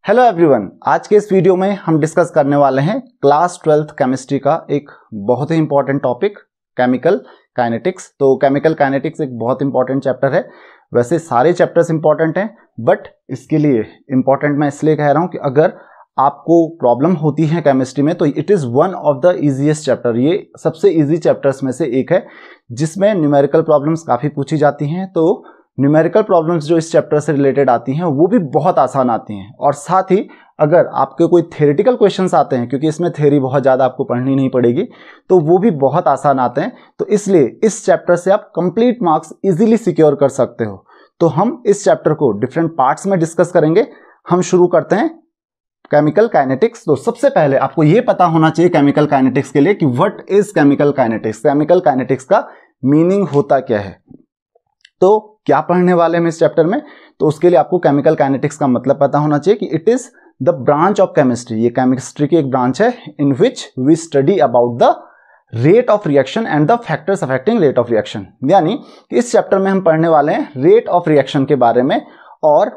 Hello everyone, आज के इस वीडियो में हम डिस्कस करने वाले हैं क्लास 12th केमिस्ट्री का एक बहुत ही इंपॉर्टेंट टॉपिक केमिकल काइनेटिक्स। तो केमिकल काइनेटिक्स एक बहुत इंपॉर्टेंट चैप्टर है। वैसे सारे चैप्टर्स इंपॉर्टेंट हैं, बट इसके लिए इंपॉर्टेंट मैं इसलिए कह रहा हूं कि अगर आपको प्रॉब्लम होती है केमिस्ट्री में तो it is one of the easiest chapter. ये सबसे इजी चैप्टर्स में से एक है जिसमें न्यूमेरिकल प्रॉब्लम्स काफ़ी पूछी जाती हैं। तो न्यूमेरिकल प्रॉब्लम्स जो इस चैप्टर से रिलेटेड आती हैं वो भी बहुत आसान आती हैं, और साथ ही अगर आपके कोई थ्योरेटिकल क्वेश्चंस आते हैं, क्योंकि इसमें थ्योरी बहुत ज़्यादा आपको पढ़नी नहीं पड़ेगी, तो वो भी बहुत आसान आते हैं। तो इसलिए इस चैप्टर से आप कंप्लीट मार्क्स इजीली सिक्योर कर सकते हो। तो हम इस चैप्टर को डिफरेंट पार्ट्स में डिस्कस करेंगे। हम शुरू करते हैं केमिकल काइनेटिक्स। तो सबसे पहले आपको ये पता होना चाहिए केमिकल काइनेटिक्स के लिए कि what is chemical kinetics. Chemical kinetics का मीनिंग होता क्या है। तो क्या पढ़ने वाले हैं इस चैप्टर में, तो उसके लिए आपको केमिकल काइनेटिक्स का मतलब पता होना चाहिए कि it is the branch of chemistry. ये केमिस्ट्री की एक ब्रांच है in which we study about the rate of reaction and the factors affecting rate of reaction. यानी इस चैप्टर में हम पढ़ने वाले हैं रेट ऑफ रिएक्शन के बारे में, और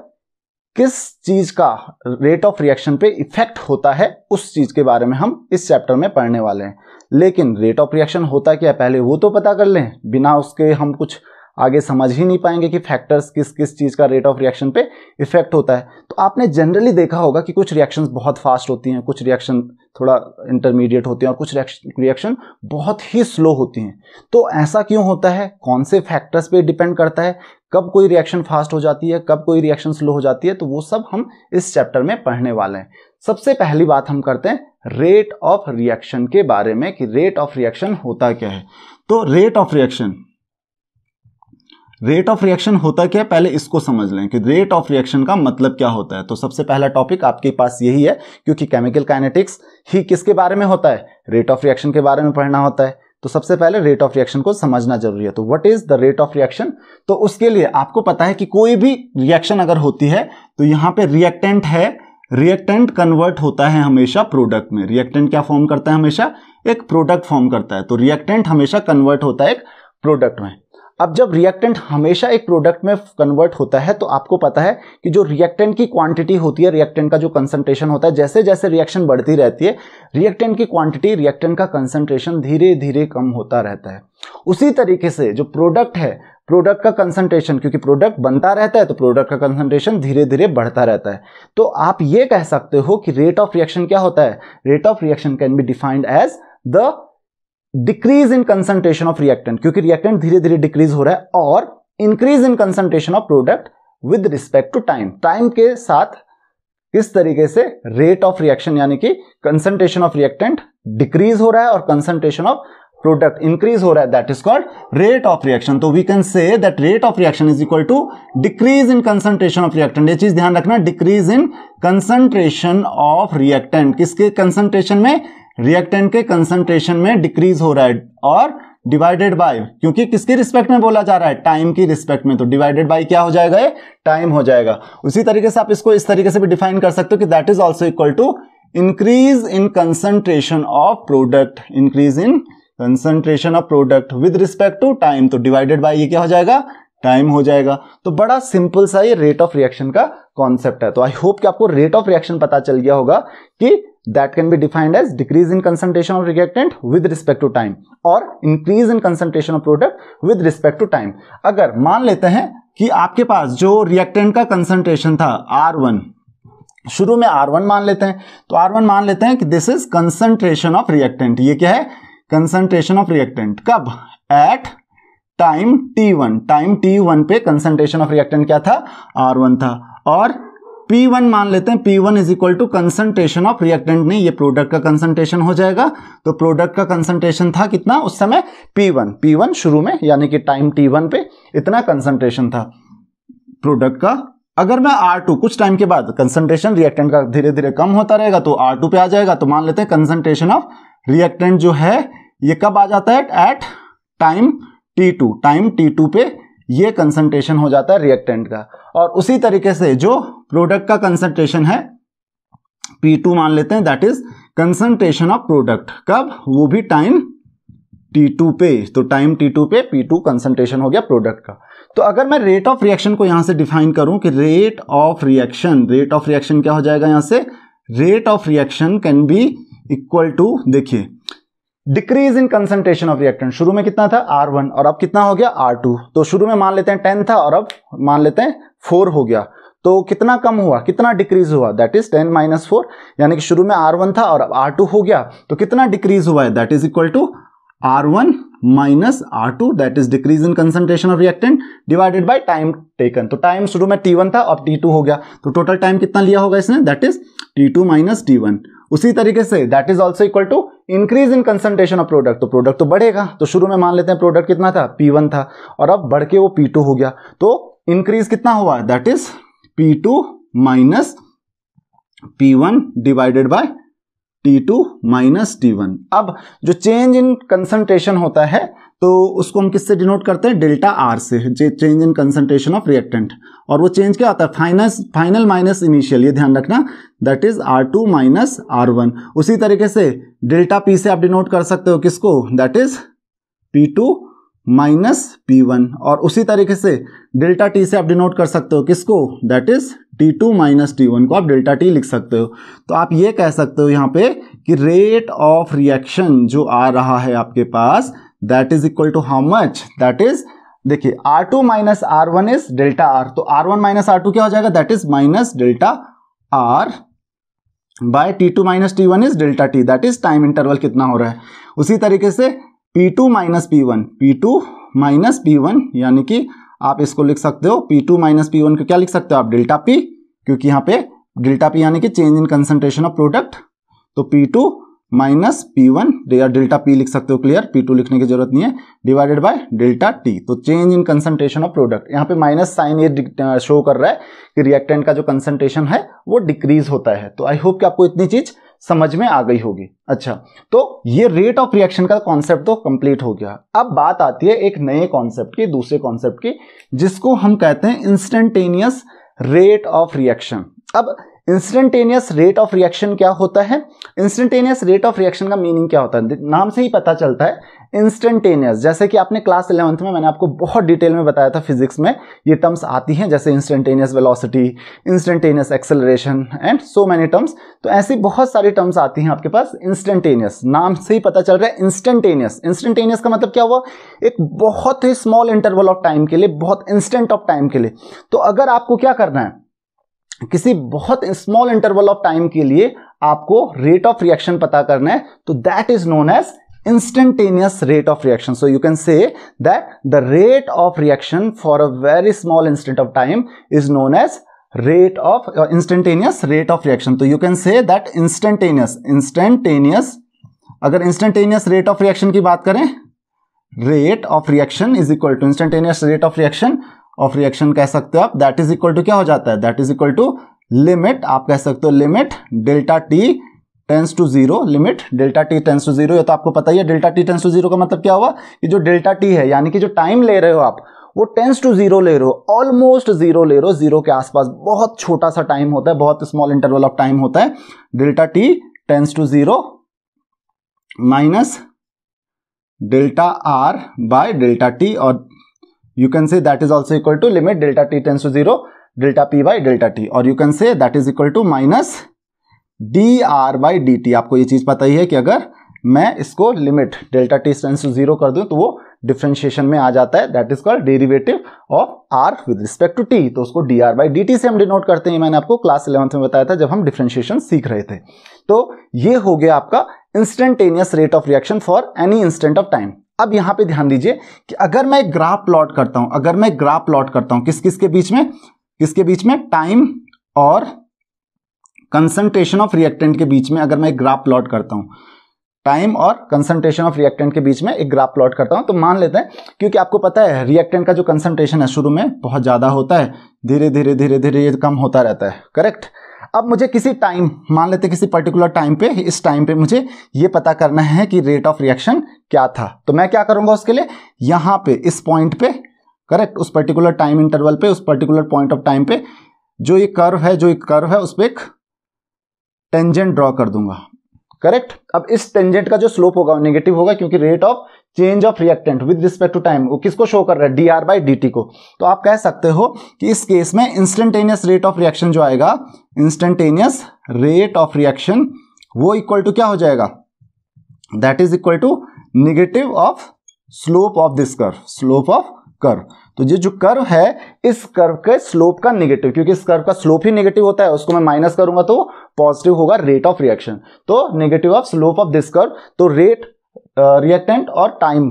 किस चीज का रेट ऑफ रिएक्शन पे इफेक्ट होता है उस चीज के बारे में हम इस चैप्टर में पढ़ने वाले हैं। लेकिन रेट ऑफ रिएक्शन होता क्या है पहले वो तो पता कर लें, बिना उसके हम कुछ आगे समझ ही नहीं पाएंगे कि फैक्टर्स किस किस चीज़ का रेट ऑफ रिएक्शन पे इफेक्ट होता है। तो आपने जनरली देखा होगा कि कुछ रिएक्शंस बहुत फास्ट होती हैं, कुछ रिएक्शन थोड़ा इंटरमीडिएट होती हैं, और कुछ रिएक्शन बहुत ही स्लो होती हैं। तो ऐसा क्यों होता है, कौन से फैक्टर्स पे डिपेंड करता है, कब कोई रिएक्शन फास्ट हो जाती है, कब कोई रिएक्शन स्लो हो जाती है, तो वो सब हम इस चैप्टर में पढ़ने वाले हैं। सबसे पहली बात हम करते हैं रेट ऑफ रिएक्शन के बारे में कि रेट ऑफ रिएक्शन होता क्या है। तो रेट ऑफ रिएक्शन होता क्या है, पहले इसको समझ लें कि रेट ऑफ रिएक्शन का मतलब क्या होता है। तो सबसे पहला टॉपिक आपके पास यही है, क्योंकि केमिकल काइनेटिक्स ही किसके बारे में होता है, रेट ऑफ रिएक्शन के बारे में पढ़ना होता है। तो सबसे पहले रेट ऑफ रिएक्शन को समझना जरूरी है। तो what is the rate of reaction. तो उसके लिए आपको पता है कि कोई भी रिएक्शन अगर होती है तो यहाँ पे रिएक्टेंट है, रिएक्टेंट कन्वर्ट होता है हमेशा प्रोडक्ट में। रिएक्टेंट क्या फॉर्म करता है, हमेशा एक प्रोडक्ट फॉर्म करता है। तो रिएक्टेंट हमेशा कन्वर्ट होता है एक प्रोडक्ट में। अब जब रिएक्टेंट हमेशा एक प्रोडक्ट में कन्वर्ट होता है तो आपको पता है कि जो रिएक्टेंट की क्वांटिटी होती है, रिएक्टेंट का जो कंसंट्रेशन होता है, जैसे जैसे रिएक्शन बढ़ती रहती है रिएक्टेंट की क्वांटिटी, रिएक्टेंट का कंसंट्रेशन धीरे धीरे कम होता रहता है। उसी तरीके से जो प्रोडक्ट है, प्रोडक्ट का कंसंट्रेशन, क्योंकि प्रोडक्ट बनता रहता है तो प्रोडक्ट का कंसंट्रेशन धीरे धीरे बढ़ता रहता है। तो आप ये कह सकते हो कि रेट ऑफ रिएक्शन क्या होता है। Rate of reaction can be defined as the decrease in concentration of reactant, क्योंकि रिएक्टेंट धीरे धीरे डिक्रीज हो रहा है, और increase in concentration of product with respect to time. Time के साथ इस तरीके से रेट ऑफ रिएक्शन यानी कि कंसंट्रेशन ऑफ रिएक्टेंट डिक्रीज हो रहा है और कंसंट्रेशन ऑफ प्रोडक्ट इंक्रीज हो रहा है, that is called rate of reaction. तो we can say that rate of reaction is equal to decrease in concentration of reactant. ये चीज ध्यान रखना, decrease in concentration of reactant. किसके कंसंट्रेशन में, रिएक्टेंट के कंसंट्रेशन में डिक्रीज हो रहा है, और डिवाइडेड बाय, क्योंकि किसके रिस्पेक्ट में बोला जा रहा है, टाइम की रिस्पेक्ट में, तो डिवाइडेड बाय क्या हो जाएगा, ये टाइम हो जाएगा। उसी तरीके से आप इसको इस तरीके से भी डिफाइन कर सकते हो कि that is also equal to increase in concentration of product, increase in concentration of product with respect to time. तो डिवाइडेड बाय ये क्या हो जाएगा, टाइम हो जाएगा। तो बड़ा सिंपल सा ये रेट ऑफ रिएक्शन का कॉन्सेप्ट है। तो आई होप कि आपको रेट ऑफ रिएक्शन पता चल गया होगा कि that can be defined as decrease in concentration of reactant with respect to time, और increase in concentration of product with respect to time. अगर मान लेते हैं कि आपके पास जो रिएक्टेंट का कंसंट्रेशन था R1, शुरू में R1 मान लेते हैं, तो R1 मान लेते हैं कि this is concentration of reactant. ये क्या है, कंसंट्रेशन ऑफ रिएक्टेंट। कब, at time T1। Time T1 पे कंसंट्रेशन ऑफ रिएक्टेंट क्या था, R1 था। और P1 मान लेते हैं, P1 is equal to concentration of reactant, नहीं ये प्रोडक्ट का कंसंट्रेशन हो जाएगा। तो प्रोडक्ट का कंसंट्रेशन था कितना उस समय, P1 शुरू में, यानी कि टाइम T1 पे इतना कंसंट्रेशन था प्रोडक्ट का। अगर मैं R2, कुछ टाइम के बाद कंसंट्रेशन रिएक्टेंट का धीरे धीरे कम होता रहेगा तो R2 पे आ जाएगा। तो मान लेते हैं कंसंट्रेशन ऑफ रिएक्टेंट जो है ये कब आ जाता है, at time T2। Time T2 पे ये कंसंट्रेशन हो जाता है रिएक्टेंट का। और उसी तरीके से जो प्रोडक्ट का कंसंट्रेशन है P2 मान लेते हैं, that is concentration of product. कब, वो भी टाइम T2 पे, तो टाइम T2 पे P2 कंसंट्रेशन हो गया प्रोडक्ट का। तो अगर मैं रेट ऑफ रिएक्शन को यहां से डिफाइन करूं कि रेट ऑफ रिएक्शन क्या हो जाएगा यहां से, rate of reaction can be equal to, देखिए decrease in concentration of reactant, शुरू में कितना था R1 और अब कितना हो गया R2, तो शुरू में मान लेते हैं 10 था और अब मान लेते हैं 4 हो गया, तो कितना कम हुआ, कितना डिक्रीज हुआ, दैट इज 10 - 4, यानी कि शुरू में R1 था और अब R2 हो गया, तो कितना डिक्रीज हुआ है, that is equal to R1 - R2, that is decrease in concentration of reactant divided by time taken. तो टाइम शुरू में T1 था अब T2 हो गया, तो टोटल टाइम कितना लिया होगा इसने, दैट इज T2 - T1। उसी तरीके से that is also equal to increase in concentration of product, तो प्रोडक्ट तो बढ़ेगा, तो शुरू में मान लेते हैं प्रोडक्ट कितना था P1 था और अब बढ़ के वो P2 हो गया, तो इंक्रीज कितना हुआ, that is P2 - P1 divided by T2 - T1। अब जो चेंज इन कंसंट्रेशन होता है तो उसको हम किससे डिनोट करते हैं, डेल्टा R से, change in concentration of reactant, और वो चेंज क्या होता है, फाइनल माइनस इनिशियल, ये ध्यान रखना, दैट इज R2 - R1। उसी तरीके से डेल्टा P से आप डिनोट कर सकते हो किसको, दैट इज P2 - P1, और उसी तरीके से डेल्टा T से आप डिनोट कर सकते हो किसको, दैट इज T2 - T1 को आप डेल्टा T लिख सकते हो। तो आप ये कह सकते हो यहाँ पे कि रेट ऑफ रिएक्शन जो आ रहा है आपके पास, that is equal to how much, that is, देखिए R2 - R1 is delta R, तो R1 - R2 क्या हो जाएगा, that is minus delta R by T2 - T1 is delta T, that is time interval कितना हो रहा है। उसी तरीके से P2 - P1 यानी कि आप इसको लिख सकते हो P2 - P1 को क्या लिख सकते हो आप, डेल्टा P, क्योंकि यहाँ पे डेल्टा P यानी कि change in concentration of product, तो P2 - P1 या डेल्टा P लिख सकते हो, क्लियर, P2 लिखने की जरूरत नहीं है, डिवाइडेड बाय डेल्टा T, तो change in concentration of product. यहाँ पे माइनस साइन ये शो कर रहा है कि रिएक्टेंट का जो कंसंट्रेशन है वो डिक्रीज होता है। तो आई होप कि आपको इतनी चीज समझ में आ गई होगी। अच्छा, तो ये रेट ऑफ रिएक्शन का कॉन्सेप्ट तो कंप्लीट हो गया। अब बात आती है एक नए कॉन्सेप्ट की, दूसरे कॉन्सेप्ट की, जिसको हम कहते हैं इंस्टेंटेनियस रेट ऑफ रिएक्शन। अब इंस्टेंटेनियस रेट ऑफ रिएक्शन क्या होता है, इंस्टेंटेनियस रेट ऑफ रिएक्शन का मीनिंग क्या होता है, नाम से ही पता चलता है इंस्टेंटेनियस। जैसे कि आपने क्लास 11th में मैंने आपको बहुत डिटेल में बताया था, फिजिक्स में ये टर्म्स आती हैं, जैसे instantaneous velocity, instantaneous acceleration and so many terms. तो ऐसी बहुत सारी टर्म्स आती हैं आपके पास। इंस्टेंटेनियस नाम से ही पता चल रहा है, इंस्टेंटेनियस। इंस्टेंटेनियस का मतलब क्या हुआ, एक बहुत ही स्मॉल इंटरवल ऑफ टाइम के लिए, बहुत इंस्टेंट ऑफ टाइम के लिए। तो अगर आपको क्या करना है, किसी बहुत स्मॉल इंटरवल ऑफ टाइम के लिए आपको रेट ऑफ रिएक्शन पता करना है, तो that is known as instantaneous rate of reaction. So you can say that the rate of reaction for a very small instant of time is known as rate of instantaneous rate of reaction. So you can say that instantaneous अगर instantaneous rate of reaction की बात करें, rate of reaction is equal to instantaneous rate of reaction कह सकते हो आप, that is equal to क्या हो जाता है, that is equal to limit, आप कह सकते हो limit delta t tends to zero, limit delta T tends to zero. ये तो आपको पता ही है, delta T tends to zero का मतलब क्या हुआ कि जो डेल्टा टी है यानी कि जो टाइम ले रहे हो आप वो टेंस टू जीरो ले रहे हो, ऑलमोस्ट जीरो ले रहे हो, जीरो के आसपास, बहुत छोटा सा टाइम होता है, बहुत स्मॉल इंटरवल ऑफ टाइम होता है। Delta T tends to zero minus delta R by delta T, और you can say that is also equal to limit delta T tends to zero delta P by delta T, और you can say that is equal to minus D R by D T. आपको ये चीज पता ही है कि अगर मैं इसको limit delta T tends to zero कर दूं तो वो डिफरेंशिएशन में आ जाता है, that is called derivative of R with respect to T, तो उसको D R by D T से हम डिनोट करते हैं। मैंने आपको क्लास 11th में बताया था जब हम डिफरेंशिएशन सीख रहे थे। तो ये हो गया आपका instantaneous rate of reaction for any instant of time. अब यहां पे ध्यान दीजिए कि अगर मैं ग्राफ प्लॉट करता हूं, किसके बीच में, टाइम और कंसंट्रेशन ऑफ रिएक्टेंट के बीच में, अगर मैं एक ग्राफ प्लॉट करता हूं, टाइम और कंसंट्रेशन ऑफ रिएक्टेंट के बीच में एक ग्राफ प्लॉट करता हूं, तो मान लेते हैं, क्योंकि आपको पता है रिएक्टेंट का जो कंसंट्रेशन है शुरू में बहुत ज्यादा होता है, धीरे धीरे ये कम होता रहता है, करेक्ट। अब मुझे किसी टाइम, मान लेते किसी पर्टिकुलर टाइम पे, इस टाइम पे मुझे ये पता करना है कि रेट ऑफ रिएक्शन क्या था, तो मैं क्या करूंगा उसके लिए, यहां पे इस पॉइंट पे, करेक्ट, उस पर्टिकुलर टाइम इंटरवल पे, उस पर्टिकुलर पॉइंट ऑफ टाइम पे जो ये कर्व है उस पर एक टेंजेंट ड्रॉ कर दूंगा, करेक्ट। अब इस टेंजेंट का जो स्लोप होगा वो नेगेटिव होगा, क्योंकि rate of change of reactant with respect to time, वो किसको शो कर रहा है, dr बाई dt को। तो आप कह सकते हो कि इस केस में इंस्टेंटेनियस रेट ऑफ रिएक्शन जो आएगा, इंस्टेंटेनियस रेट ऑफ रिएक्शन वो इक्वल टू क्या हो जाएगा, that is equal to negative of slope of this curve, slope of curve. तो ये जो कर्व है इस कर्व के स्लोप का नेगेटिव, क्योंकि इस कर्व का स्लोप ही नेगेटिव होता है, उसको मैं माइनस करूंगा तो पॉजिटिव होगा रेट ऑफ रिएक्शन। तो negative of slope of this curve, तो रेट रिएक्टेंट और टाइम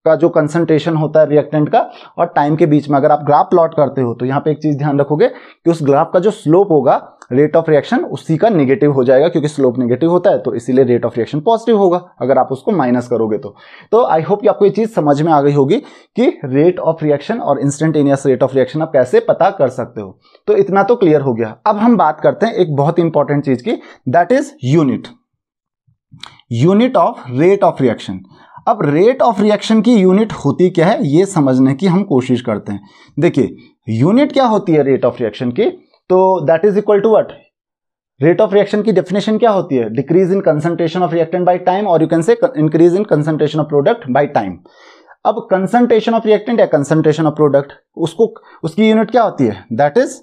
का जो कंसंट्रेशन होता है रिएक्टेंट का और टाइम के बीच में अगर आप ग्राफ प्लॉट करते हो तो यहाँ पे एक चीज ध्यान रखोगे कि उस ग्राफ का जो स्लोप होगा रेट ऑफ रिएक्शन उसी का नेगेटिव हो जाएगा, क्योंकि स्लोप नेगेटिव होता है तो इसीलिए रेट ऑफ रिएक्शन पॉजिटिव होगा अगर आप उसको माइनस करोगे तो आई होप कि आपको ये चीज समझ में आ गई होगी कि रेट ऑफ रिएक्शन और इंस्टेंटेनियस रेट ऑफ रिएक्शन आप कैसे पता कर सकते हो। तो इतना तो क्लियर हो गया। अब हम बात करते हैं एक बहुत इंपॉर्टेंट चीज की, that is unit of rate of reaction. अब रेट ऑफ रिएक्शन की यूनिट होती क्या है ये समझने की हम कोशिश करते हैं। देखिए यूनिट क्या होती है रेट ऑफ रिएक्शन की, तो that is equal to what, rate of reaction की डेफिनेशन क्या होती है, decrease in concentration of reactant by time, और you can say increase in concentration of product by time. अब कंसंट्रेशन ऑफ रिएक्टेंट या concentration of product उसकी unit क्या होती है, दैट इज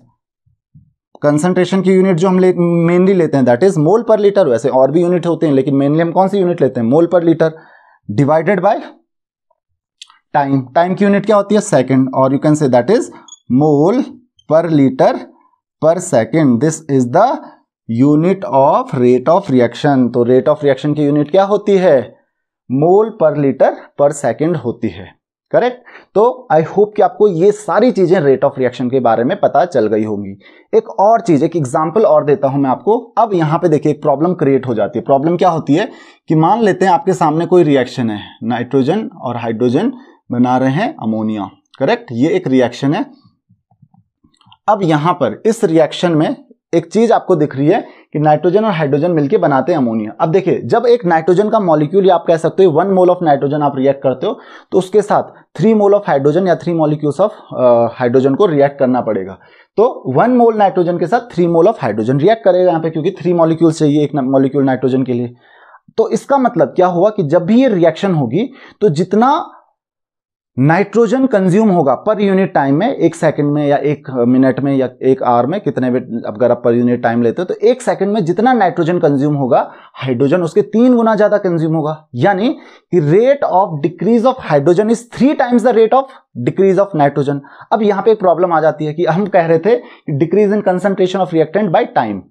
कंसंट्रेशन की यूनिट जो हम मेनली लेते हैं that is mole per litre. वैसे और भी यूनिट होते हैं लेकिन मेनली हम कौन सी यूनिट लेते हैं, मोल per litre, divided by time. Time की यूनिट क्या होती है, सेकंड, और you can say that is mole per litre per second. This is the unit of rate of reaction. तो रेट ऑफ रिएक्शन की यूनिट क्या होती है, मोल पर लीटर पर सेकंड होती है, करेक्ट। तो आई होप कि आपको ये सारी चीजें रेट ऑफ रिएक्शन के बारे में पता चल गई होंगी। एक और चीज, एक एग्जांपल और देता हूं मैं आपको। अब यहां पे देखिए एक प्रॉब्लम क्रिएट हो जाती है। प्रॉब्लम क्या होती है कि मान लेते हैं आपके सामने कोई रिएक्शन है, नाइट्रोजन और हाइड्रोजन बना रहे हैं अमोनिया, करेक्ट। ये एक रिएक्शन है। अब यहां पर इस रिएक्शन में एक चीज आपको दिख रही है कि नाइट्रोजन और हाइड्रोजन मिलकर बनाते हैं अमोनिया। अब देखिए जब एक नाइट्रोजन का मॉलिक्यूल या आप कह सकते हो 1 मोल ऑफ नाइट्रोजन आप रिएक्ट करते हो तो उसके साथ 3 मोल ऑफ हाइड्रोजन या 3 मॉलिक्यूल्स ऑफ हाइड्रोजन को रिएक्ट करना पड़ेगा। तो 1 मोल नाइट्रोजन के साथ 3 मोल ऑफ हाइड्रोजन रिएक्ट करेगा यहाँ पे, क्योंकि 3 मॉलिक्यूल चाहिए एक मॉलिक्यूल नाइट्रोजन के लिए। तो इसका मतलब क्या हुआ कि जब भी ये रिएक्शन होगी तो जितना नाइट्रोजन कंज्यूम होगा पर यूनिट टाइम में, 1 सेकंड में या 1 मिनट में या 1 आवर में, कितने भी अगर आप पर यूनिट टाइम लेते हो तो 1 सेकंड में जितना नाइट्रोजन कंज्यूम होगा हाइड्रोजन उसके 3 गुना ज्यादा कंज्यूम होगा। यानी कि rate of decrease of hydrogen is 3 times the rate of decrease of nitrogen. अब यहां पे एक प्रॉब्लम आ जाती है कि हम कह रहे थे decrease in concentration of reactant by time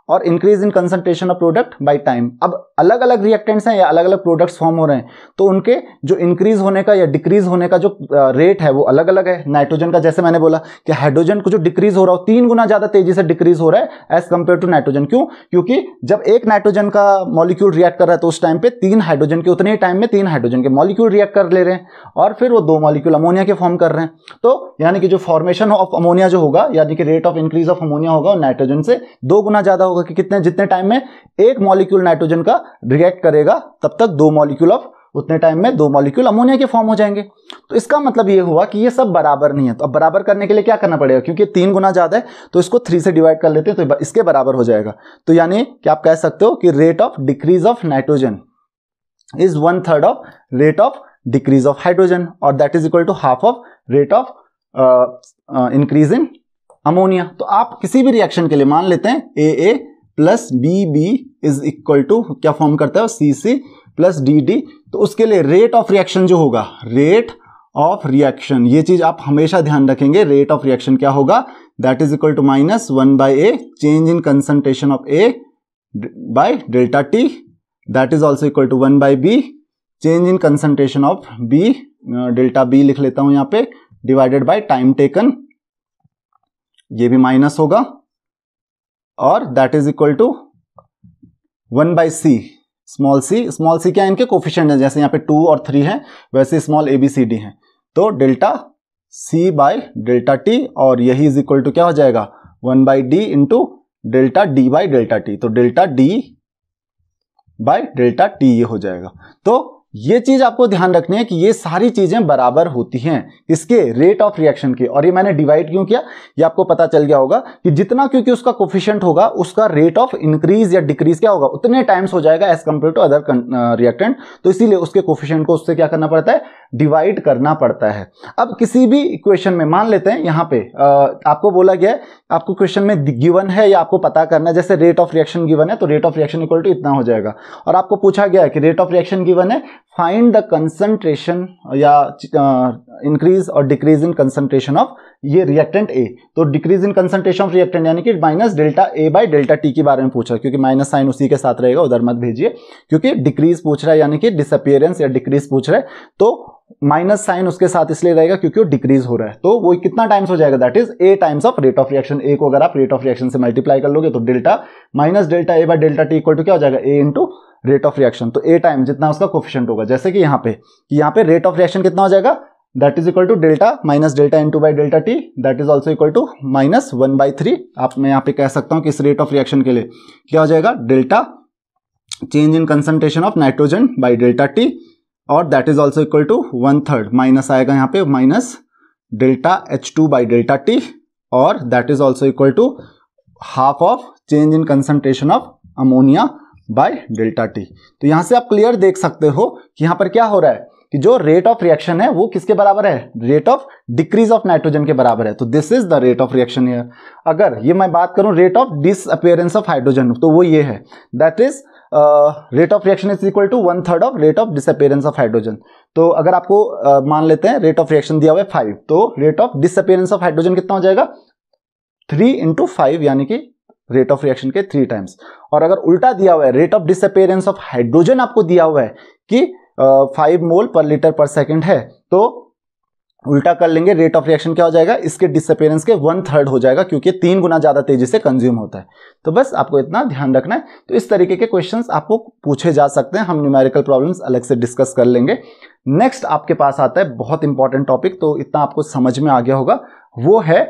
और increase in concentration of product by time. अब अलग अलग रिएक्टेंट्स हैं या अलग अलग प्रोडक्ट्स फॉर्म हो रहे हैं तो उनके जो इंक्रीज होने का या डिक्रीज होने का जो रेट है वो अलग अलग है। नाइट्रोजन का जैसे मैंने बोला कि हाइड्रोजन को जो डिक्रीज हो रहा हो 3 गुना ज्यादा तेजी से डिक्रीज हो रहा है एज कंपेयर टू नाइट्रोजन। क्यों? क्योंकि जब एक नाइट्रोजन का मॉलिक्यूल रिएक्ट कर रहा है तो उस टाइम पे 3 हाइड्रोजन के, उतने ही टाइम में 3 हाइड्रोजन के मॉलिक्यूल रिएक्ट कर ले रहे हैं और फिर वो 2 मॉलिक्यूल अमोनिया के फॉर्म कर रहे हैं। तो यानी कि जो फॉर्मेशन ऑफ अमोनिया जो होगा, यानी कि rate of increase of ammonia होगा नाइट्रोजन से 2 गुना ज्यादा होगा कि कितने, जितने टाइम में एक मॉलिक्यूल नाइट्रोजन का रिएक्ट करेगा तब तक 2 मॉलिक्यूल ऑफ, उतने टाइम में 2 मॉलिक्यूल अमोनिया के फॉर्म हो जाएंगे। तो इसका मतलब ये हुआ कि ये सब बराबर नहीं है। तो अब बराबर करने के लिए क्या करना पड़ेगा, क्योंकि 3 गुना ज्यादा है तो इसको 3 से डिवाइड कर लेते हैं तो इसके बराबर हो जाएगा। तो यानी कि आप कह सकते हो कि rate of decrease of nitrogen is 1/3 of rate of decrease of hydrogen और that is equal to half of rate of increase in ammonia. तो आप किसी भी रिएक्शन के लिए मान लेते हैं AA plus BB is equal to क्या फॉर्म करता है CC प्लस DD। तो उसके लिए रेट ऑफ रिएक्शन जो होगा, रेट ऑफ रिएक्शन, ये चीज आप हमेशा ध्यान रखेंगे, रेट ऑफ रिएक्शन क्या होगा, that is equal to -1/A change in concentration of A by delta T, that is also equal to 1/B change in concentration of B, delta B लिख लेता हूं यहां पे, डिवाइडेड बाय टाइम टेकन, ये भी minus होगा, और that is equal to 1/C small C क्या इनके कोफिशिएंट है, जैसे यहाँ पे 2 और 3 है वैसे स्मॉल ABCD है। तो delta C bye delta T और यही इज इक्वल टू क्या हो जाएगा 1/D into delta D bye delta T। तो delta D bye delta T ये हो जाएगा। तो ये चीज आपको ध्यान रखनी है कि ये सारी चीजें बराबर होती हैं इसके रेट ऑफ रिएक्शन के। और ये मैंने डिवाइड क्यों किया, ये आपको पता चल गया होगा कि जितना क्योंकि उसका कोफिशिएंट होगा उसका रेट ऑफ इंक्रीज या डिक्रीज क्या होगा, उतने टाइम्स हो जाएगा as compare to other reactant. तो इसीलिए उसके कोफिशिएंट को उससे क्या करना पड़ता है, डिवाइड करना पड़ता है। अब किसी भी इक्वेशन में मान लेते हैं यहाँ पे आपको बोला गया है, आपको क्वेश्चन में गिवन है या आपको पता करना है, जैसे रेट ऑफ रिएक्शन गिवन है तो rate of reaction equal to इतना हो जाएगा। और आपको पूछा गया है कि रेट ऑफ रिएक्शन गिवन है, फाइंड द कंसंट्रेशन या इंक्रीज और डिक्रीज इन कंसंट्रेशन ऑफ ये रिएक्टेंट ए। तो decrease in concentration of reactant यानी कि minus delta A by delta T के बारे में पूछा है, क्योंकि माइनस साइन उसी के साथ रहेगा, उधर मत भेजिए, क्योंकि डिक्रीज पूछ रहा है यानी कि डिसअपियरेंस या डिक्रीज पूछ रहा है, तो माइनस साइन उसके साथ इसलिए रहेगा क्योंकि वो डिक्रीज हो रहा है। तो वो कितना टाइम्स हो जाएगा, that is A times of rate of reaction. A को अगर आप रेट ऑफ रिएक्शन से मल्टीप्लाई कर लोगे तो delta minus delta A by delta T equal to क्या हो जाएगा, A into rate of reaction. तो ए टाइम जितना उसका कोफिशिएंट होगा, जैसे कि यहाँ पे रेट ऑफ रिएक्शन कितना हो जाएगा, that is equal to delta minus delta into by delta T, that is also equal to minus 1/3। आप मैं यहाँ पे कह सकता हूँ कि इस रेट ऑफ रिएक्शन के लिए क्या हो जाएगा, delta change in concentration of nitrogen by delta T, और that is also equal to 1/3 minus आएगा यहाँ पे minus delta H2 by delta T, और that is also equal to half of change in concentration of ammonia by delta T. तो यहां से आप clear देख सकते हो कि यहां पर क्या हो रहा है कि जो रेट ऑफ रिएक्शन है वो किसके बराबर है, rate of decrease of nitrogen के बराबर है। तो this is the rate of reaction here. अगर ये मैं बात करूं rate of disappearance of hydrogen, तो वो ये है, that is rate of reaction is equal to 1/3 of rate of disappearance of hydrogen. तो अगर आपको मान लेते हैं रेट ऑफ रिएक्शन दिया हुआ है 5, तो rate of disappearance of hydrogen कितना हो जाएगा, 3 × 5 यानी कि रेट ऑफ रिएक्शन के 3 टाइम्स। और अगर उल्टा दिया हुआ है rate of disappearance of hydrogen आपको दिया हुआ है कि 5 मोल पर लीटर पर सेकंड है, तो उल्टा कर लेंगे, रेट ऑफ रिएक्शन क्या हो जाएगा, इसके डिसअपियरेंस के 1/3 हो जाएगा, क्योंकि 3 गुना ज्यादा तेजी से कंज्यूम होता है। तो बस आपको इतना ध्यान रखना है। तो इस तरीके के क्वेश्चंस आपको पूछे जा सकते हैं, हम न्यूमेरिकल प्रॉब्लम्स अलग से डिस्कस कर लेंगे। नेक्स्ट आपके पास आता है बहुत इंपॉर्टेंट टॉपिक, तो इतना आपको समझ में आ गया होगा, वो है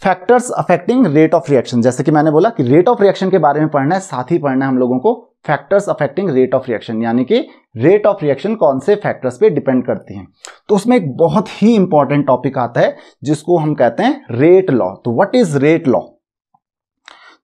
factors affecting rate of reaction. जैसे कि मैंने बोला कि रेट ऑफ रिएक्शन के बारे में पढ़ना है, साथ ही पढ़ना है हम लोगों को factors affecting rate of reaction, यानी कि रेट ऑफ रिएक्शन कौन से फैक्टर्स पे डिपेंड करती हैं। तो उसमें एक बहुत ही इंपॉर्टेंट टॉपिक आता है जिसको हम कहते हैं रेट लॉ। तो व्हाट इज रेट लॉ?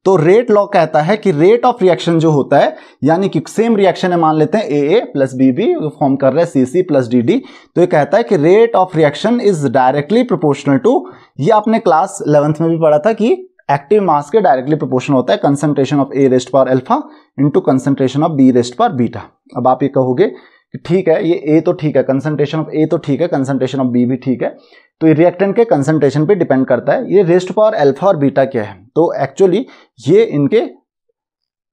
तो रेट लॉ कहता है कि रेट ऑफ रिएक्शन जो होता है, यानी कि सेम रिएक्शन है, मान लेते हैं AA प्लस BB फॉर्म कर रहे हैं CC प्लस DD, तो ये कहता है कि rate of reaction is directly proportional to, ये आपने क्लास 11th में भी पढ़ा था कि एक्टिव मास के डायरेक्टली प्रोपोर्शनल होता है concentration of A rest power alpha into concentration of B rest power beta. अब आप ये कहोगे कि ठीक है, ये A तो ठीक है, कंसंट्रेशन ऑफ A तो ठीक है, कंसंट्रेशन ऑफ B भी ठीक है, तो ये रिएक्टेंट के कंसंट्रेशन पे डिपेंड करता है। ये रेस्ट पावर अल्फा और बीटा क्या है, तो एक्चुअली ये इनके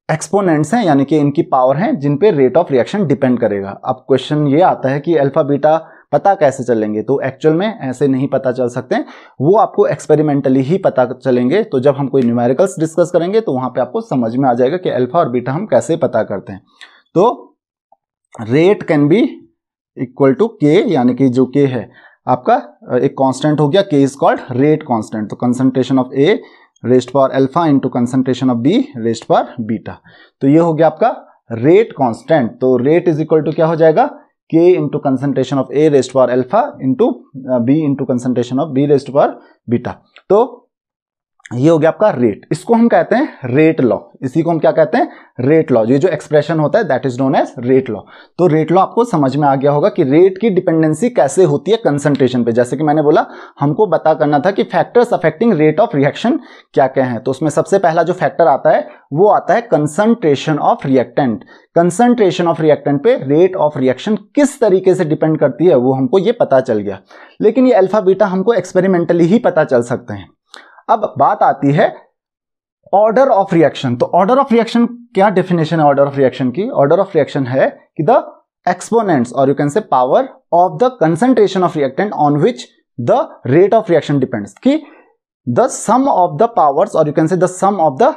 एक्सपोनेंट्स हैं, यानी कि इनकी पावर हैं जिन पे रेट ऑफ रिएक्शन डिपेंड करेगा। अब क्वेश्चन ये आता है कि अल्फा बीटा पता कैसे चलेंगे, तो एक्चुअल में ऐसे नहीं पता चल सकते, वो आपको एक्सपेरिमेंटली ही पता चलेंगे। तो जब हम कोई न्यूमेरिकल्स डिस्कस करेंगे तो वहां पे आपको समझ में आ जाएगा कि अल्फा और बीटा हम कैसे पता करते हैं। तो rate can be equal to K, यानी कि जो के है आपका एक कांस्टेंट हो गया, K is called rate constant. तो concentration of A raised power alpha into concentration of B raised power beta, तो ये हो गया आपका रेट कांस्टेंट। तो रेट इज इक्वल टू क्या हो जाएगा, K into concentration of A raised power alpha into B into concentration of B raised power beta. तो ये हो गया आपका रेट, इसको हम कहते हैं रेट लॉ, इसी को हम क्या कहते हैं, रेट लॉ। ये जो एक्सप्रेशन होता है that is known as rate law. तो रेट लॉ आपको समझ में आ गया होगा कि रेट की डिपेंडेंसी कैसे होती है कंसंट्रेशन पे। जैसे कि मैंने बोला हमको पता करना था कि factors affecting rate of reaction क्या क्या है, तो उसमें सबसे पहला जो फैक्टर आता है वो आता है concentration of reactant. Concentration of reactant पे रेट ऑफ रिएक्शन किस तरीके से डिपेंड करती है वो हमको ये पता चल गया, लेकिन ये अल्फा बीटा हमको एक्सपेरिमेंटली ही पता चल सकते हैं। अब बात आती है ऑर्डर ऑफ रिएक्शन। तो ऑर्डर ऑफ रिएक्शन क्या डेफिनेशन है ऑर्डर ऑफ रिएक्शन की? ऑर्डर ऑफ रिएक्शन है कि द एक्सपोनेंट्स और you can say power of the concentration of reactant on which the rate of reaction depends, कि the sum of the powers और you can say the sum of the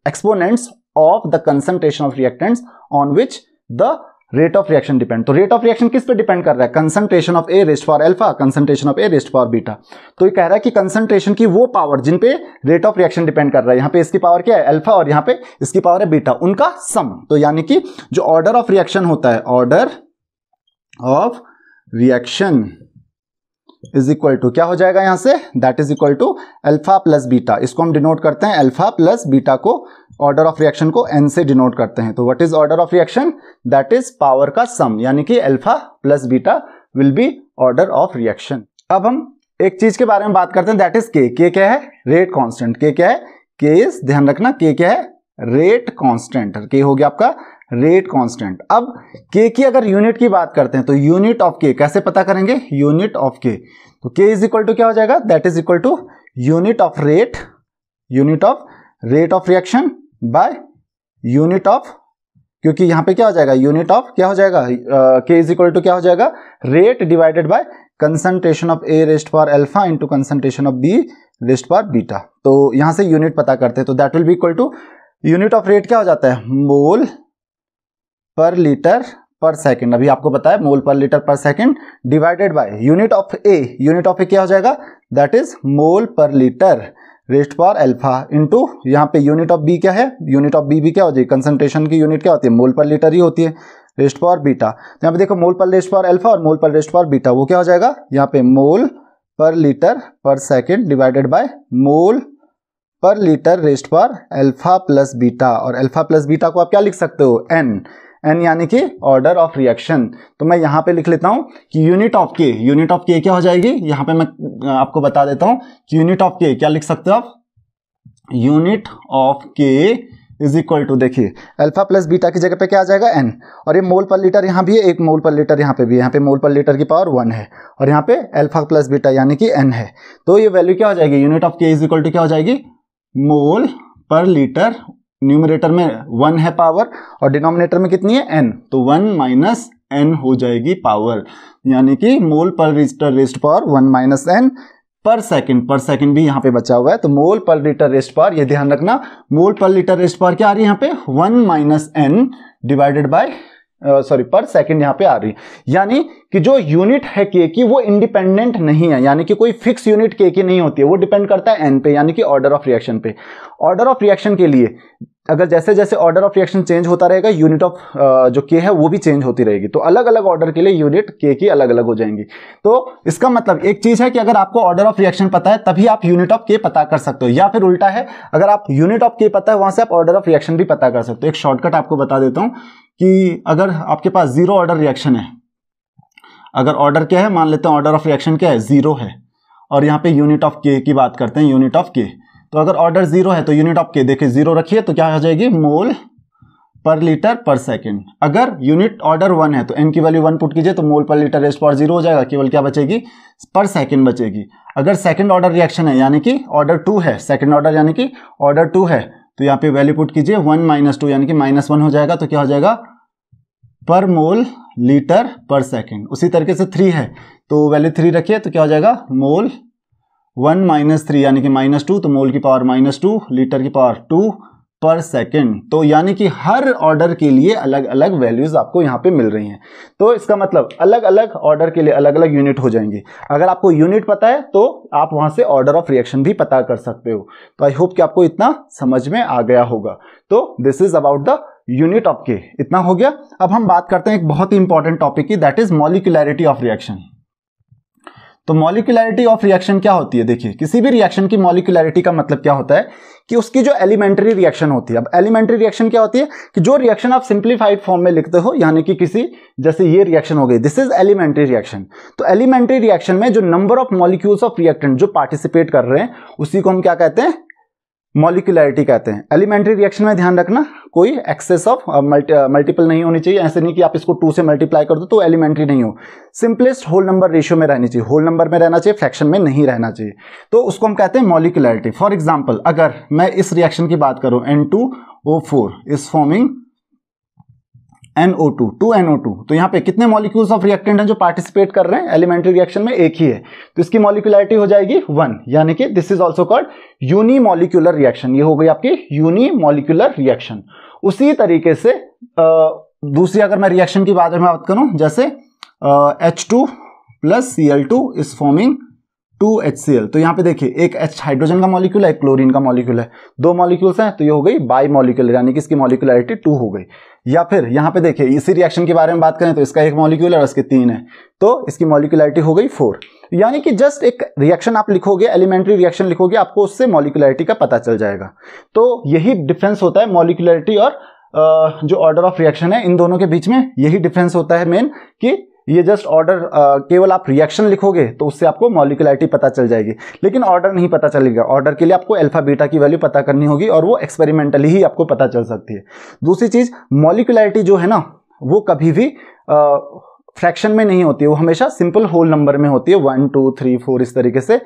exponents of the concentration of reactants on which the rate of reaction depend. तो rate of reaction किस पे depend कर रहा है? Concentration of A raised for alpha, concentration of A raised for beta. तो ये कह रहा है कि कंसंट्रेशन की वो पावर जिन पे रेट ऑफ रिएक्शन डिपेंड कर रहा है, यहाँ पे इसकी पावर क्या है? अल्फा, और यहाँ पे इसकी पावर है बीटा, उनका सम। तो यानी कि जो ऑर्डर ऑफ रिएक्शन होता है, order of reaction is equal to क्या हो जाएगा यहां से? That is equal to alpha plus beta. इसको हम डिनोट करते हैं, अल्फा प्लस बीटा को ऑर्डर ऑफ रिएक्शन को n से डिनोट करते हैं। तो what is order of reaction? That is power का सम, यानी कि alpha plus beta will be order of reaction. अब हम एक चीज के बारे में बात करते हैं, दैट इज के। के क्या है? Rate constant. के क्या है? के इज, ध्यान रखना, के क्या है? Rate constant. के हो गया आपका रेट कांस्टेंट। अब के की अगर यूनिट की बात करते हैं तो यूनिट ऑफ के कैसे पता करेंगे? यूनिट ऑफ के, तो के इज इक्वल टू क्या हो जाएगा? That is equal to unit of rate, unit of rate of reaction by unit of, क्योंकि यहां पे क्या हो जाएगा? यूनिट ऑफ क्या हो जाएगा? के इज इक्वल टू क्या हो जाएगा? Rate divided by concentration of A raised for alpha into concentration of B raised for beta. तो यहां से यूनिट पता करते हैं, तो that will be equal to unit of rate क्या हो जाता है? मोल पर लीटर पर सेकंड। अभी आपको पता है मोल per litre per second divided by unit of A. Unit of A क्या हो जाएगा? That is mole per litre rest for alpha into यहाँ पे यूनिट ऑफ बी क्या है? यूनिट ऑफ बी भी क्या हो जाएगी? कंसंट्रेशन की यूनिट क्या होती है? मोल पर लीटर ही होती है, रेस्ट फॉर बीटा। तो यहाँ पे देखो मोल पर रेस्ट फॉर अल्फा और मोल पर रेस्ट फॉर बीटा, वो क्या हो जाएगा? यहाँ पे मोल per litre per second divided by mole per litre rest for alpha plus beta. और अल्फा प्लस बीटा को आप क्या लिख सकते हो? एन। एन यानी कि ऑर्डर ऑफ रिएक्शन। तो मैं यहां पे लिख लेता हूं कि यूनिट ऑफ के, यूनिट ऑफ के क्या हो जाएगी? यहां पे मैं आपको बता देता हूं कि यूनिट ऑफ के क्या लिख सकते हो आप? यूनिट ऑफ के इज इक्वल टू, देखिए अल्फा प्लस बीटा की जगह पे क्या आ जाएगा? एन। और ये मोल पर लीटर यहां भी है, एक मोल पर लीटर यहां पे भी है, यहां पे मोल पर लीटर की पावर 1 है और यहां पे अल्फा प्लस बीटा यानी कि एन है। तो ये वैल्यू क्या हो जाएगी? यूनिट ऑफ के इज इक्वल टू क्या हो जाएगी? मोल पर लीटर, न्यूमरेटर में 1 है पावर और डिनोमिनेटर में कितनी है? n। तो 1 माइनस n हो जाएगी पावर, यानी कि मोल per litre rest power 1 minus n पर सेकंड। पर सेकंड भी यहाँ पे बचा हुआ है, तो मोल पर लीटर रेस्ट पावर, ये ध्यान रखना, मोल पर लीटर रेस्ट पावर क्या आ रही है यहाँ पे? 1 माइनस n डिवाइडेड बाय पर सेकंड यहाँ पे आ रही है। यानी कि जो यूनिट है के की वो इंडिपेंडेंट नहीं है, यानी कि कोई फिक्स यूनिट के की नहीं होती है, वो डिपेंड करता है एन पे, यानी कि ऑर्डर ऑफ रिएक्शन पे। ऑर्डर ऑफ रिएक्शन के लिए अगर जैसे जैसे ऑर्डर ऑफ रिएक्शन चेंज होता रहेगा, यूनिट ऑफ जो के है वो भी चेंज होती रहेगी। तो अलग अलग ऑर्डर के लिए यूनिट के की अलग अलग हो जाएंगी। तो इसका मतलब एक चीज है कि अगर आपको ऑर्डर ऑफ रिएक्शन पता है तभी आप यूनिट ऑफ के पता कर सकते हो, या फिर उल्टा है, अगर आप यूनिट ऑफ के पता है वहां से आप ऑर्डर ऑफ रिएक्शन भी पता कर सकते हो। एक शॉर्टकट आपको बता देता हूं कि अगर आपके पास जीरो ऑर्डर रिएक्शन है, अगर ऑर्डर क्या है, मान लेते हैं ऑर्डर ऑफ रिएक्शन क्या है? 0 है, और यहाँ पे यूनिट ऑफ के की बात करते हैं, यूनिट ऑफ के। तो अगर ऑर्डर 0 है तो यूनिट ऑफ के देखिए 0 रखिए तो क्या हो जाएगी? मोल पर लीटर पर सेकंड। अगर यूनिट ऑर्डर 1 है तो n की वैल्यू 1 पुट कीजिए तो मोल पर लीटर रेस्ट पावर 0 हो जाएगा, केवल क्या बचेगी? पर सेकंड बचेगी। अगर सेकंड ऑर्डर रिएक्शन है यानी कि ऑर्डर 2 है, सेकंड ऑर्डर यानी कि ऑर्डर 2 है, तो यहाँ पे वैल्यू पुट कीजिए 1 माइनस 2 यानी कि -1 हो जाएगा, तो क्या हो जाएगा? पर मोल लीटर पर सेकंड। उसी तरीके से 3 है तो वैल्यू 3 रखिए तो क्या हो जाएगा? मोल 1 माइनस 3 यानी कि -2, तो मोल की पावर -2, लीटर की पावर 2 पर सेकंड। तो यानी कि हर ऑर्डर के लिए अलग अलग वैल्यूज आपको यहाँ पे मिल रही हैं। तो इसका मतलब अलग अलग ऑर्डर के लिए अलग अलग यूनिट हो जाएंगी। अगर आपको यूनिट पता है तो आप वहां से ऑर्डर ऑफ रिएक्शन भी पता कर सकते हो। तो आई होप कि आपको इतना समझ में आ गया होगा। तो this is about the unit of के। इतना हो गया। अब हम बात करते हैं एक बहुत ही इंपॉर्टेंट टॉपिक की, दैट इज मॉलिक्यूलैरिटी ऑफ रिएक्शन। तो मॉलिक्यूलैरिटी ऑफ रिएक्शन क्या होती है? देखिए किसी भी रिएक्शन की मॉलिक्यूलैरिटी का मतलब क्या होता है कि उसकी जो एलिमेंट्री रिएक्शन होती है। अब एलिमेंट्री रिएक्शन क्या होती है कि जो रिएक्शन आप सिंप्लीफाइड फॉर्म में लिखते हो, यानी कि किसी, जैसे ये रिएक्शन हो गई, दिस इज एलिमेंट्री रिएक्शन। तो एलिमेंट्री रिएक्शन में जो number of molecules of reactant जो पार्टिसिपेट कर रहे हैं उसी को हम क्या कहते हैं? मॉलिक्यूलैरिटी कहते हैं। एलिमेंट्री रिएक्शन में ध्यान रखना कोई एक्सेस ऑफ मल्टीपल नहीं होनी चाहिए। ऐसे नहीं कि आप इसको 2 से मल्टीप्लाई कर दो तो एलिमेंट्री नहीं हो। सिंपलेस्ट होल नंबर रेशियो में रहनी चाहिए, होल नंबर में रहना चाहिए, फ्रैक्शन में नहीं रहना चाहिए। तो उसको हम कहते हैं मॉलिक्यूलैरिटी। फॉर एग्जांपल अगर मैं इस रिएक्शन की बात करूं, N2O4 is forming NO2, 2NO2, तो यहाँ पे कितने मॉलिक्यूल्स ऑफ रिएक्टेंट हैं जो पार्टिसिपेट कर रहे हैं एलिमेंट्री रिएक्शन में? एक ही है, तो इसकी मॉलिक्यूलैरिटी हो जाएगी 1, यानी कि this is also called unimolecular reaction. ये हो गई आपकी यूनिमॉलिक्यूलर रिएक्शन। उसी तरीके से दूसरी अगर मैं रिएक्शन की बात करूं, जैसे H2 plus Cl2 is forming 2HCl। तो यहाँ पे देखिए एक H हाइड्रोजन का मॉलिक्यूल है, एक क्लोरीन का मॉलिक्यूल है, दो मॉलिक्यूल्स हैं, तो ये हो गई बाई मॉलिक्यूलर, यानी कि इसकी मॉलिक्यूलरिटी 2 हो गई। या फिर यहाँ पे देखिए इसी रिएक्शन के बारे में बात करें तो इसका एक मॉलिक्यूल है और इसके 3 है, तो इसकी मॉलिक्यूलरिटी हो गई 4। यानी कि जस्ट एक रिएक्शन आप लिखोगे, एलिमेंट्री रिएक्शन लिखोगे, आपको उससे मॉलिक्यूलरिटी का पता चल जाएगा। तो यही डिफरेंस होता है मॉलिक्यूलरिटी और जो ऑर्डर ऑफ रिएक्शन है, इन दोनों के बीच में यही डिफरेंस होता है मेन, कि ये जस्ट ऑर्डर, केवल आप रिएक्शन लिखोगे तो उससे आपको मॉलिक्यूलरिटी पता चल जाएगी, लेकिन ऑर्डर नहीं पता चलेगा। ऑर्डर के लिए आपको अल्फा बीटा की वैल्यू पता करनी होगी और वो एक्सपेरिमेंटली ही आपको पता चल सकती है। दूसरी चीज, मॉलिक्यूलरिटी जो है ना, वो कभी भी फ्रैक्शन में नहीं होती है, वो हमेशा सिंपल होल नंबर में होती है, 1 2 3 4 इस तरीके से।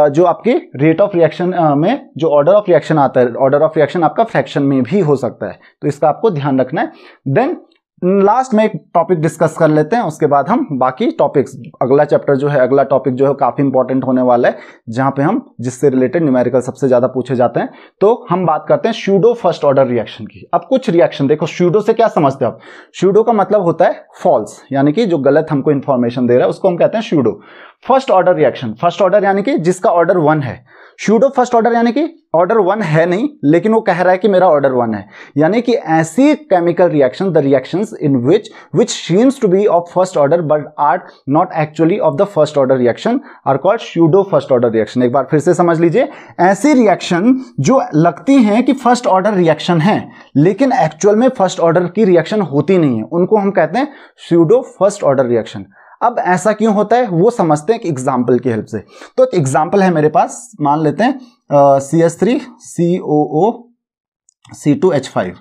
जो आपकी रेट ऑफ रिएक्शन में जो ऑर्डर ऑफ रिएक्शन आता है, ऑर्डर ऑफ रिएक्शन आपका फ्रैक्शन में भी हो सकता है, तो इसका आपको ध्यान रखना है। देन लास्ट में एक टॉपिक डिस्कस कर लेते हैं, उसके बाद हम बाकी टॉपिक्स, अगला चैप्टर जो है, अगला टॉपिक जो है काफी इंपॉर्टेंट होने वाला है, जहां पे हम जिससे रिलेटेड न्यूमेरिकल सबसे ज्यादा पूछे जाते हैं। तो हम बात करते हैं स्यूडो फर्स्ट ऑर्डर रिएक्शन की। अब कुछ रिएक्शन देखो, स्यूडो से क्या समझते हैं आप? स्यूडो का मतलब होता है फॉल्स, यानी कि जो गलत हमको इंफॉर्मेशन दे रहा है उसको हम कहते हैं pseudo. First order reaction, first order यानी कि जिसका ऑर्डर 1 है। स्यूडो फर्स्ट ऑर्डर यानी कि ऑर्डर 1 है नहीं, लेकिन वो कह रहा है कि मेरा ऑर्डर 1 है। यानी कि ऐसी chemical reaction, the reactions in which seems to be of first order but are not actually of the first order reaction are called pseudo first order reaction। एक बार फिर से समझ लीजिए, ऐसी रिएक्शन जो लगती हैं कि फर्स्ट ऑर्डर रिएक्शन है, लेकिन एक्चुअल में फर्स्ट ऑर्डर की रिएक्शन होती नहीं है, उनको हम कहते हैं pseudo फर्स्ट ऑर्डर रिएक्शन। अब ऐसा क्यों होता है वो समझते हैं एक एग्जाम्पल की हेल्प से। तो एक एग्जाम्पल है मेरे पास, मान लेते हैं CH3COO C2H5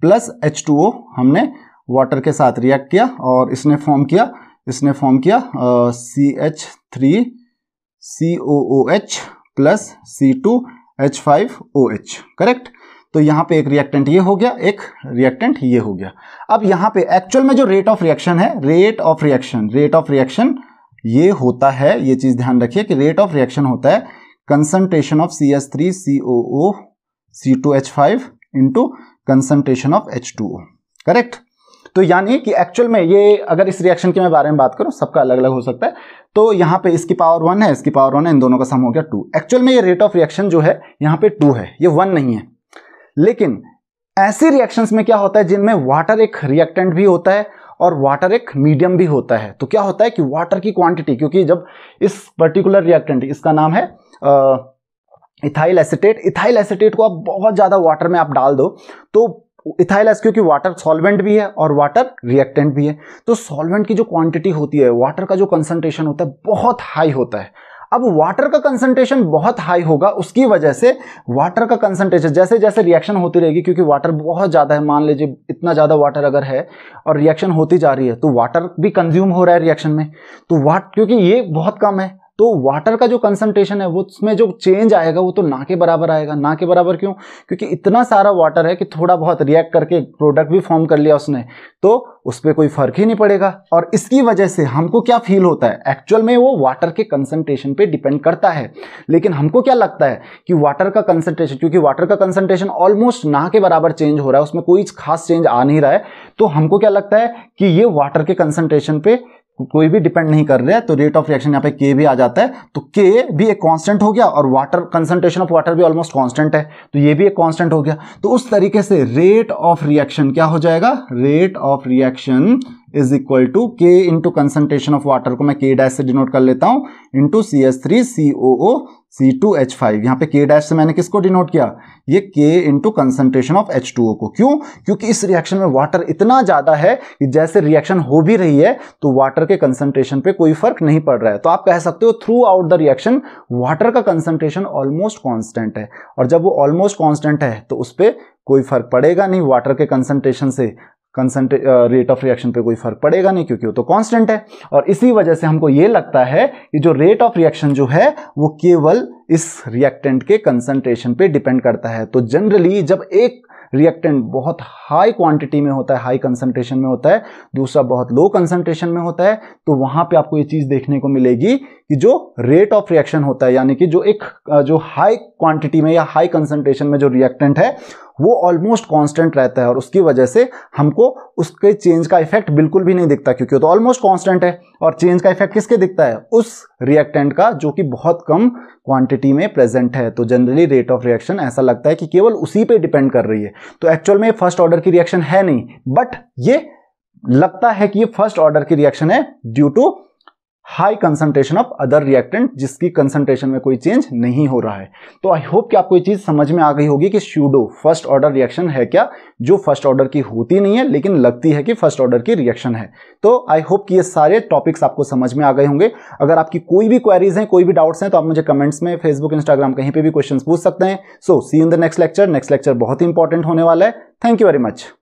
प्लस H2O हमने वाटर के साथ रिएक्ट किया और इसने फॉर्म किया CH3COOH प्लस C2H5OH, करेक्ट। तो यहाँ पे एक रिएक्टेंट ये हो गया, एक रिएक्टेंट ये हो गया। अब यहाँ पे एक्चुअल में जो रेट ऑफ रिएक्शन है, रेट ऑफ रिएक्शन ये होता है, ये चीज ध्यान रखिए कि रेट ऑफ रिएक्शन होता है concentration of CH3COO C2H5 into concentration of H2O, correct. तो यानी कि एक्चुअल में ये, अगर इस रिएक्शन के मैं बारे में बात करूं, सबका अलग अलग हो सकता है, तो यहाँ पे इसकी पावर 1 है, इसकी पावर 1 है, इन दोनों का सम हो गया 2। एक्चुअल में ये रेट ऑफ रिएक्शन जो है यहाँ पे 2 है, ये 1 नहीं है। लेकिन ऐसे रिएक्शंस में क्या होता है जिनमें वाटर एक रिएक्टेंट भी होता है और वाटर एक मीडियम भी होता है, तो क्या होता है कि वाटर की क्वांटिटी, क्योंकि जब इस पर्टिकुलर रिएक्टेंट, इसका नाम है इथाइल एसिटेट को आप बहुत ज्यादा वाटर में आप डाल दो, तो इथाइल एसिड, क्योंकि वाटर सॉल्वेंट भी है और वाटर रिएक्टेंट भी है, तो सॉल्वेंट की जो क्वांटिटी होती है, वाटर का जो कंसंट्रेशन होता है बहुत हाई होता है। अब वाटर का कंसंट्रेशन बहुत हाई होगा, उसकी वजह से वाटर का कंसंट्रेशन जैसे जैसे रिएक्शन होती रहेगी, क्योंकि वाटर बहुत ज़्यादा है, मान लीजिए इतना ज़्यादा वाटर अगर है और रिएक्शन होती जा रही है, तो वाटर भी कंज्यूम हो रहा है रिएक्शन में, तो क्योंकि ये बहुत कम है, तो वाटर का जो कंसंट्रेशन है वो उसमें जो चेंज आएगा वो तो ना के बराबर आएगा। ना के बराबर क्यों? क्योंकि इतना सारा वाटर है कि थोड़ा बहुत रिएक्ट करके प्रोडक्ट भी फॉर्म कर लिया उसने, तो उस पर कोई फर्क ही नहीं पड़ेगा। और इसकी वजह से हमको क्या फील होता है, एक्चुअल में वो वाटर के कंसंट्रेशन पे डिपेंड करता है, लेकिन हमको क्या लगता है कि वाटर का कंसंट्रेशन, क्योंकि वाटर का कंसंट्रेशन ऑलमोस्ट ना के बराबर चेंज हो रहा है, उसमें कोई खास चेंज आ नहीं रहा है, तो हमको क्या लगता है कि ये वाटर के कंसंट्रेशन पे कोई भी डिपेंड नहीं कर रहा है, तो रेट ऑफ रिएक्शन यहाँ पे के भी आ जाता है, तो के भी एक कांस्टेंट हो गया और वाटर कंसंट्रेशन ऑफ वाटर भी ऑलमोस्ट कांस्टेंट है, तो ये भी एक कांस्टेंट हो गया। तो उस तरीके से रेट ऑफ रिएक्शन क्या हो जाएगा, rate of reaction is equal to K into concentration of water को मैं के डैश से डिनोट कर लेता हूं, इंटू CH3COO C2H5। यहाँ पे के डैश से मैंने किसको डिनोट किया, ये के इंटू कंसंट्रेशन ऑफ H2O को। क्यों? क्योंकि इस रिएक्शन में वाटर इतना ज्यादा है कि जैसे रिएक्शन हो भी रही है तो वाटर के कंसंट्रेशन पे कोई फर्क नहीं पड़ रहा है। तो आप कह सकते हो through out the reaction water का कंसंट्रेशन ऑलमोस्ट कांस्टेंट है, और जब वो ऑलमोस्ट कांस्टेंट है तो उस पर कोई फर्क पड़ेगा नहीं, वाटर के कंसंट्रेशन से रेट ऑफ रिएक्शन पे कोई फर्क पड़ेगा नहीं, क्योंकि वो तो कांस्टेंट है। और इसी वजह से हमको ये लगता है कि जो रेट ऑफ रिएक्शन जो है वो केवल इस रिएक्टेंट के कंसंट्रेशन पे डिपेंड करता है। तो जनरली जब एक रिएक्टेंट बहुत हाई क्वांटिटी में होता है, हाई कंसंट्रेशन में होता है, दूसरा बहुत लो कंसंट्रेशन में होता है, तो वहां पे आपको ये चीज देखने को मिलेगी कि जो रेट ऑफ रिएक्शन होता है, यानी कि जो हाई क्वांटिटी में या हाई कंसंट्रेशन में जो रिएक्टेंट है वो ऑलमोस्ट कांस्टेंट रहता है और उसकी वजह से हमको उसके चेंज का इफेक्ट बिल्कुल भी नहीं दिखता, क्योंकि वो तो ऑलमोस्ट कांस्टेंट है। और चेंज का इफेक्ट किसके दिखता है? उस रिएक्टेंट का जो कि बहुत कम क्वांटिटी में प्रेजेंट है। तो जनरली रेट ऑफ रिएक्शन ऐसा लगता है कि केवल उसी पे डिपेंड कर रही है। तो एक्चुअल में फर्स्ट ऑर्डर की रिएक्शन है नहीं, बट ये लगता है कि ये फर्स्ट ऑर्डर की रिएक्शन है due to high concentration of other reactant, जिसकी कंसंट्रेशन में कोई चेंज नहीं हो रहा है। तो आई होप कि आपको ये चीज समझ में आ गई होगी कि स्यूडो फर्स्ट ऑर्डर रिएक्शन है क्या, जो फर्स्ट ऑर्डर की होती नहीं है लेकिन लगती है कि फर्स्ट ऑर्डर की रिएक्शन है। तो आई होप कि ये सारे टॉपिक्स आपको समझ में आ गए होंगे। अगर आपकी कोई भी क्वेरीज हैं, कोई भी डाउट्स हैं, तो आप मुझे कमेंट्स में, फेसबुक, इंस्टाग्राम, कहीं पे भी क्वेश्चन पूछ सकते हैं। So see in the next lecture. Next lecture बहुत ही इंपॉर्टेंट होने वाला है। Thank you very much.